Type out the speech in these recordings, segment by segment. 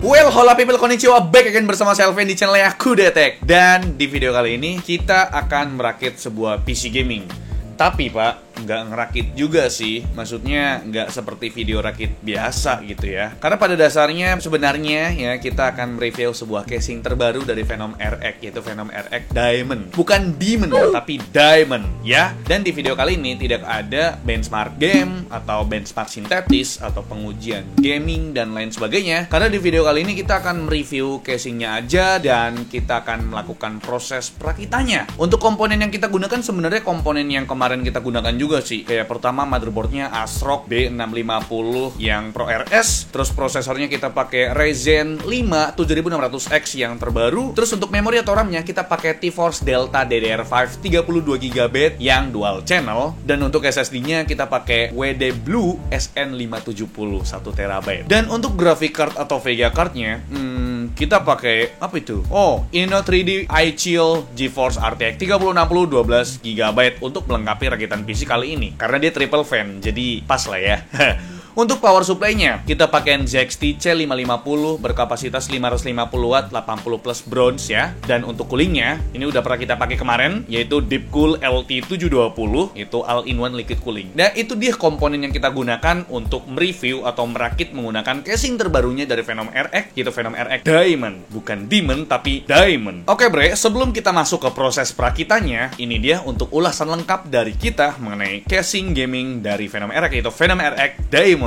Well, hola people, konnichiwa, back again bersama saya Alvin di channelnya Kudetek. Dan di video kali ini kita akan merakit sebuah PC gaming. Tapi Pak, nggak ngerakit juga sih. Maksudnya nggak seperti video rakit biasa gitu ya. Karena pada dasarnya sebenarnya ya kita akan mereview sebuah casing terbaru dari Phenom RX, yaitu Phenom RX Diamond. Bukan Demon, tapi Diamond ya. Dan di video kali ini tidak ada benchmark game atau benchmark sintetis atau pengujian gaming dan lain sebagainya. Karena di video kali ini kita akan mereview casingnya aja dan kita akan melakukan proses perakitannya. Untuk komponen yang kita gunakan sebenarnya komponen yang kemarin kita gunakan juga sih. Kayak pertama motherboardnya ASRock B650 yang Pro RS. Terus prosesornya kita pakai Ryzen 5 7600X yang terbaru. Terus untuk memori atau RAM-nya kita pakai TeForce Delta DDR5 32GB yang dual channel. Dan untuk SSD-nya kita pakai WD Blue SN570 1TB. Dan untuk graphic card atau Vega card-nya kita pakai apa itu? Oh, Inno 3D iChill GeForce RTX 3060 12GB untuk melengkapi rakitan PC kali ini. Karena dia triple fan, jadi pas lah ya. Untuk power supply-nya, kita pakai ZXT C550 berkapasitas 550 watt 80 plus bronze ya. Dan untuk coolingnya, ini udah pernah kita pakai kemarin, yaitu Deepcool LT720, itu all-in-one liquid cooling. Dan itu dia komponen yang kita gunakan untuk mereview atau merakit menggunakan casing terbarunya dari Phenom RX, yaitu Phenom RX Diamond. Bukan Demon, tapi Diamond. Oke bre, sebelum kita masuk ke proses perakitannya, ini dia untuk ulasan lengkap dari kita mengenai casing gaming dari Phenom RX, yaitu Phenom RX Diamond.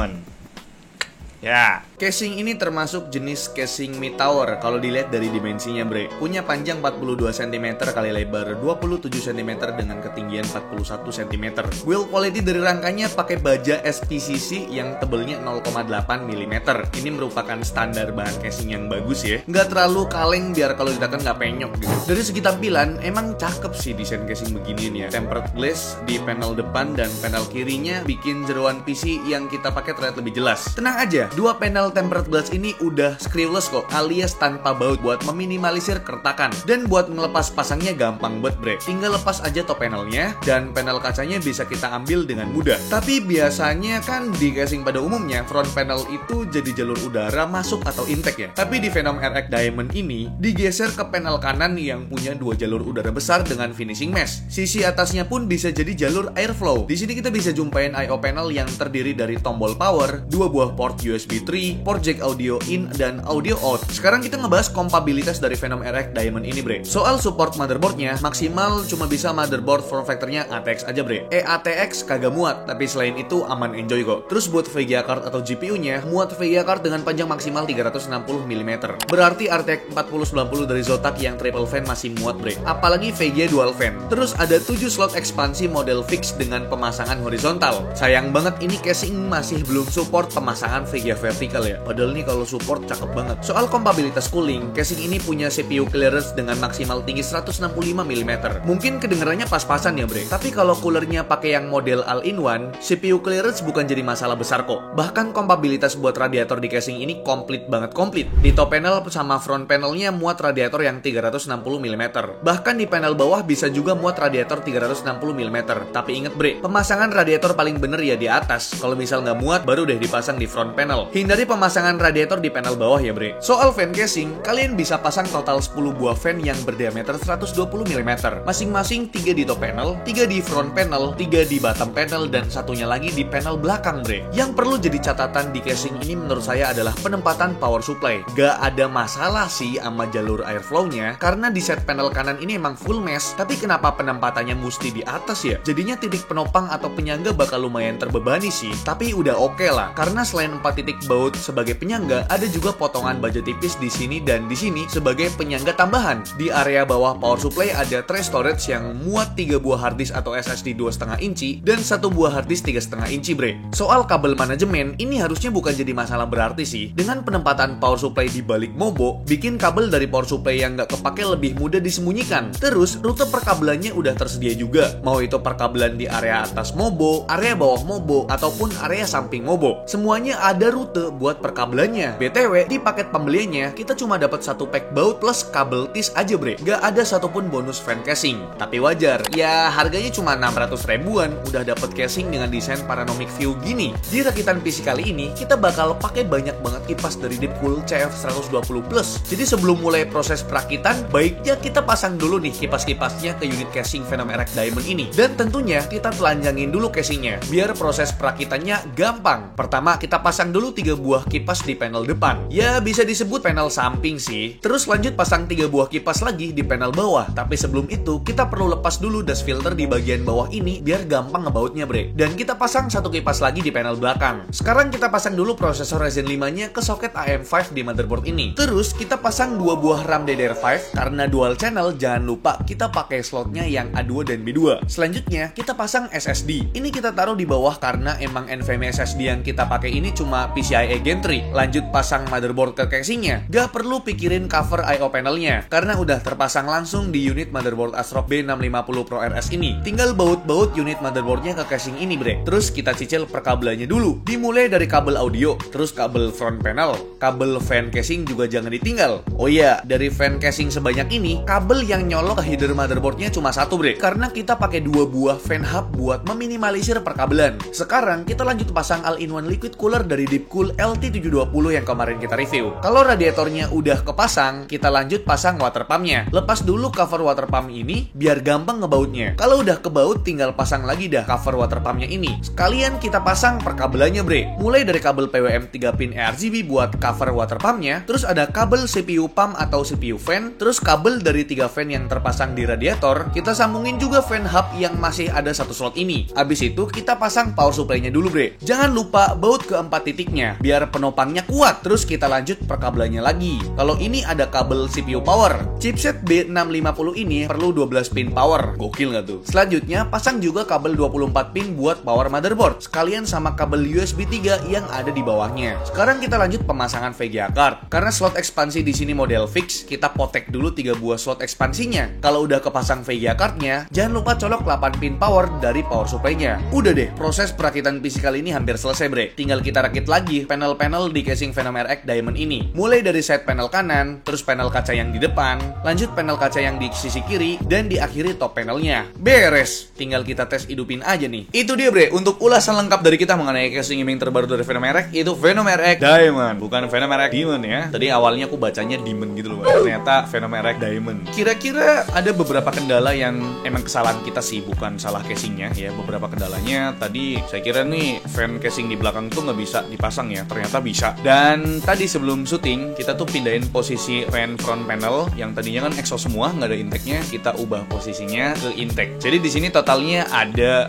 Ya, casing ini termasuk jenis casing mid tower kalau dilihat dari dimensinya bre. Punya panjang 42 cm kali lebar 27 cm dengan ketinggian 41 cm. Build quality dari rangkanya pakai baja SPCC yang tebelnya 0,8 mm. Ini merupakan standar bahan casing yang bagus ya. Nggak terlalu kaleng biar kalau ditekan nggak penyok gitu. Dari segi tampilan emang cakep sih desain casing beginian ya. Tempered glass di panel depan dan panel kirinya bikin jeroan PC yang kita pakai terlihat lebih jelas. Tenang aja, dua panel tempered glass ini udah screwless kok, alias tanpa baut buat meminimalisir keretakan. Dan buat ngelepas pasangnya gampang banget bre. Tinggal lepas aja top panelnya dan panel kacanya bisa kita ambil dengan mudah. Tapi biasanya kan di casing pada umumnya front panel itu jadi jalur udara masuk atau intake ya. Tapi di Phenom RX Diamond ini digeser ke panel kanan yang punya dua jalur udara besar dengan finishing mesh. Sisi atasnya pun bisa jadi jalur airflow. Di sini kita bisa jumpain I/O panel yang terdiri dari tombol power, dua buah port USB 3, port jack audio in, dan audio out. Sekarang kita ngebahas kompabilitas dari Phenom RX Diamond ini bre. Soal support motherboardnya, maksimal cuma bisa motherboard form factornya ATX aja bre. ATX kagak muat, tapi selain itu aman enjoy kok. Terus buat Vega card atau GPU-nya, muat Vega card dengan panjang maksimal 360 mm. Berarti RTX 4090 dari Zotac yang triple fan masih muat bre. Apalagi Vega dual fan. Terus ada 7 slot ekspansi model fix dengan pemasangan horizontal. Sayang banget ini casing masih belum support pemasangan Vega vertikal ya. Padahal nih kalau support cakep banget. Soal kompabilitas cooling, casing ini punya CPU clearance dengan maksimal tinggi 165 mm. Mungkin kedengarannya pas-pasan ya bre. Tapi kalau coolernya pakai yang model all-in-one, CPU clearance bukan jadi masalah besar kok. Bahkan kompabilitas buat radiator di casing ini komplit banget komplit. Di top panel sama front panelnya muat radiator yang 360 mm. Bahkan di panel bawah bisa juga muat radiator 360 mm. Tapi inget bre, pemasangan radiator paling bener ya di atas. Kalau misal nggak muat, baru deh dipasang di front panel. Hindari pemasangan radiator di panel bawah ya bre. Soal fan casing, kalian bisa pasang total 10 buah fan yang berdiameter 120 mm. Masing-masing 3 di top panel, 3 di front panel, 3 di bottom panel, dan satunya lagi di panel belakang bre. Yang perlu jadi catatan di casing ini menurut saya adalah penempatan power supply. Gak ada masalah sih sama jalur airflow-nya, karena di set panel kanan ini emang full mesh. Tapi kenapa penempatannya mesti di atas ya? Jadinya titik penopang atau penyangga bakal lumayan terbebani sih. Tapi udah oke lah, karena selain 4 titik baut sebagai penyangga, ada juga potongan baja tipis di sini dan di sini sebagai penyangga tambahan. Di area bawah power supply ada tray storage yang muat 3 buah harddisk atau SSD 2,5 inci dan 1 buah harddisk 3,5 inci bre. Soal kabel manajemen, ini harusnya bukan jadi masalah berarti sih. Dengan penempatan power supply di balik mobo, bikin kabel dari power supply yang nggak kepake lebih mudah disembunyikan. Terus rute perkabelannya udah tersedia juga. Mau itu perkabelan di area atas mobo, area bawah mobo, ataupun area samping mobo. Semuanya ada rute buat buat perkabelannya. BTW, di paket pembeliannya kita cuma dapat satu pack baut plus kabel tis aja bre. Gak ada satupun bonus fan casing. Tapi wajar, ya harganya cuma 600 ribuan udah dapat casing dengan desain panoramic view gini. Di rakitan PC kali ini kita bakal pakai banyak banget kipas dari Deepcool CF120 Plus. Jadi sebelum mulai proses perakitan, baiknya kita pasang dulu nih kipas-kipasnya ke unit casing Venom RX Diamond ini. Dan tentunya kita telanjangin dulu casingnya biar proses perakitannya gampang. Pertama kita pasang dulu 3 buah kipas di panel depan. Ya bisa disebut panel samping sih. Terus lanjut pasang 3 buah kipas lagi di panel bawah. Tapi sebelum itu kita perlu lepas dulu dust filter di bagian bawah ini biar gampang ngebautnya bre. Dan kita pasang satu kipas lagi di panel belakang. Sekarang kita pasang dulu prosesor Ryzen 5-nya ke soket AM5 di motherboard ini. Terus kita pasang 2 buah RAM DDR5 karena dual channel, jangan lupa kita pakai slotnya yang A2 dan B2. Selanjutnya kita pasang SSD. Ini kita taruh di bawah karena emang NVMe SSD yang kita pakai ini cuma PCIe Gen 3. Lanjut pasang motherboard ke casingnya. Gak perlu pikirin cover I/O panelnya karena udah terpasang langsung di unit motherboard ASRock B650 Pro RS ini. Tinggal baut-baut unit motherboardnya ke casing ini bre. Terus kita cicil perkabelannya dulu. Dimulai dari kabel audio, terus kabel front panel, kabel fan casing juga jangan ditinggal. Oh iya, dari fan casing sebanyak ini, kabel yang nyolok ke header motherboardnya cuma satu bre. Karena kita pakai 2 buah fan hub buat meminimalisir perkabelan. Sekarang kita lanjut pasang all-in-one liquid cooler dari Deepcool LT720 yang kemarin kita review. Kalau radiatornya udah kepasang, kita lanjut pasang water pumpnya. Lepas dulu cover water pump ini biar gampang ngebautnya. Kalau udah kebaut, tinggal pasang lagi dah cover water pumpnya ini. Sekalian kita pasang perkabelannya bre. Mulai dari kabel PWM 3 pin RGB buat cover water pumpnya, terus ada kabel CPU pump atau CPU fan, terus kabel dari 3 fan yang terpasang di radiator, kita sambungin juga fan hub yang masih ada satu slot ini. Abis itu kita pasang power supply-nya dulu bre. Jangan lupa baut ke 4 titiknya biar penopangnya kuat. Terus kita lanjut perkabelannya lagi. Kalau ini ada kabel CPU power. Chipset B650 ini perlu 12 pin power. Gokil nggak tuh? Selanjutnya pasang juga kabel 24 pin buat power motherboard. Sekalian sama kabel USB 3 yang ada di bawahnya. Sekarang kita lanjut pemasangan VGA card. Karena slot ekspansi di sini model fix, kita potek dulu 3 buah slot ekspansinya. Kalau udah kepasang VGA cardnya, jangan lupa colok 8 pin power dari power supply-nya. Udah deh, proses perakitan PC kali ini hampir selesai bre. Tinggal kita rakit lagi panel-panel di casing Venom RX Diamond ini. Mulai dari side panel kanan, terus panel kaca yang di depan, lanjut panel kaca yang di sisi kiri, dan diakhiri top panelnya. Beres, tinggal kita tes hidupin aja nih. Itu dia bre, untuk ulasan lengkap dari kita mengenai casing gaming terbaru dari Venom RX, itu Venom RX Diamond, bukan Venom RX Demon ya. Tadi awalnya aku bacanya Demon gitu loh, ternyata Venom RX Diamond. Kira-kira ada beberapa kendala yang emang kesalahan kita sih, bukan salah casingnya ya. Beberapa kendalanya tadi saya kira nih fan casing di belakang tuh nggak bisa dipasang ya, ternyata bisa. Dan tadi sebelum syuting kita tuh pindahin posisi fan front panel yang tadinya kan exhaust semua, nggak ada intake-nya, kita ubah posisinya ke intake. Jadi di sini totalnya ada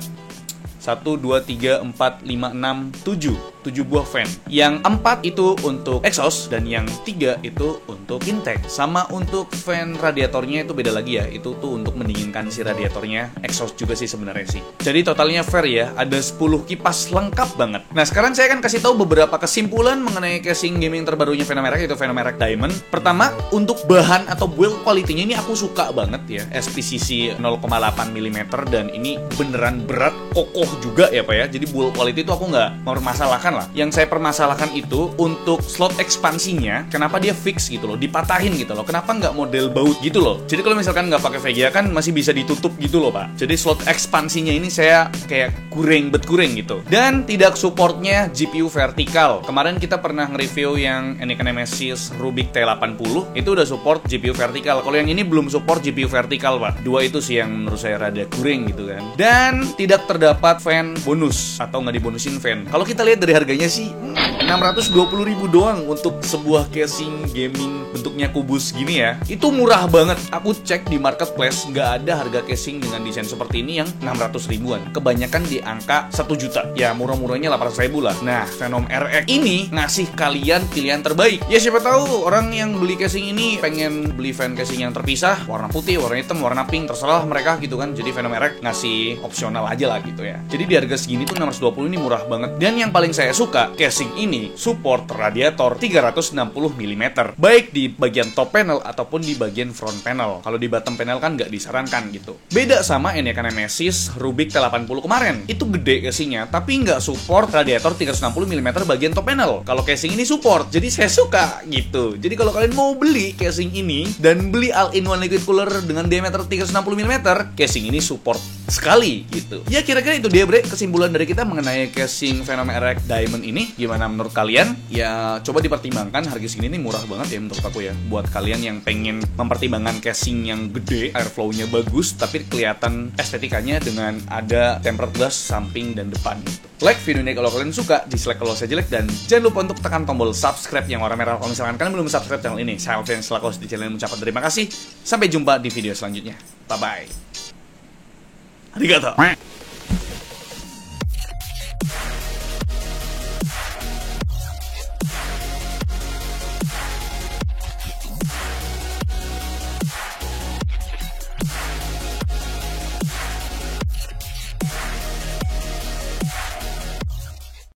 1, 2, 3, 4, 5, 6, 7 buah fan. Yang 4 itu untuk exhaust dan yang 3 itu untuk intake. Sama untuk fan radiatornya itu beda lagi ya. Itu tuh untuk mendinginkan si radiatornya. Exhaust juga sih sebenarnya sih. Jadi totalnya fair ya. Ada 10 kipas lengkap banget. Nah sekarang saya akan kasih tahu beberapa kesimpulan mengenai casing gaming terbarunya Venom RX, yaitu Venom RX Diamond. Pertama, untuk bahan atau build quality-nya ini aku suka banget ya. SPCC 0,8 mm dan ini beneran berat, kokoh juga ya Pak ya. Jadi build quality itu aku nggak mempermasalahkan lah. Yang saya permasalahkan itu untuk slot ekspansinya, kenapa dia fix gitu loh, dipatahin gitu loh. Kenapa nggak model baut gitu loh. Jadi kalau misalkan nggak pakai VGA kan masih bisa ditutup gitu loh Pak. Jadi slot ekspansinya ini saya kayak kurang gitu. Dan tidak supportnya GPU vertikal. Kemarin kita pernah nge-review yang Anakin Nemesis Rubik T80 itu udah support GPU vertikal. Kalau yang ini belum support GPU vertikal Pak. Dua itu sih yang menurut saya rada kurang gitu kan. Dan tidak terdapat fan bonus atau nggak dibonusin fan. Kalau kita lihat dari harganya sih 620.000 doang untuk sebuah casing gaming bentuknya kubus gini ya. Itu murah banget. Aku cek di marketplace nggak ada harga casing dengan desain seperti ini yang 600 ribuan. Kebanyakan di angka 1 juta. Ya murah-murahnya 800 ribu lah. Nah Venom RX ini ngasih kalian pilihan terbaik. Ya siapa tahu orang yang beli casing ini pengen beli fan casing yang terpisah, warna putih, warna hitam, warna pink, terserah mereka gitu kan. Jadi Venom RX ngasih opsional aja lah gitu ya. Jadi di harga segini tuh 620 ini murah banget. Dan yang paling saya suka, casing ini ini support radiator 360 mm, baik di bagian top panel ataupun di bagian front panel. Kalau di bottom panel kan nggak disarankan gitu. Beda sama Enyaq Nemesis Rubik T80 kemarin. Itu gede casingnya, tapi nggak support radiator 360 mm bagian top panel. Kalau casing ini support, jadi saya suka gitu. Jadi kalau kalian mau beli casing ini dan beli all-in-one liquid cooler dengan diameter 360 mm, casing ini support sekali gitu. Ya kira-kira itu dia bre, kesimpulan dari kita mengenai casing Venom RX Diamond ini. Gimana menurut kalian? Ya coba dipertimbangkan, harga segini ini murah banget ya menurut aku ya. Buat kalian yang pengen mempertimbangkan casing yang gede, airflow-nya bagus, tapi kelihatan estetikanya dengan ada tempered glass samping dan depan gitu. Like video ini kalau kalian suka, dislike kalau saya jelek, dan jangan lupa untuk tekan tombol subscribe yang warna merah kalau misalkan kalian belum subscribe channel ini. Saya Alvin selaku host di channel ini mengucapkan terima kasih. Sampai jumpa di video selanjutnya. Bye bye. Arigato.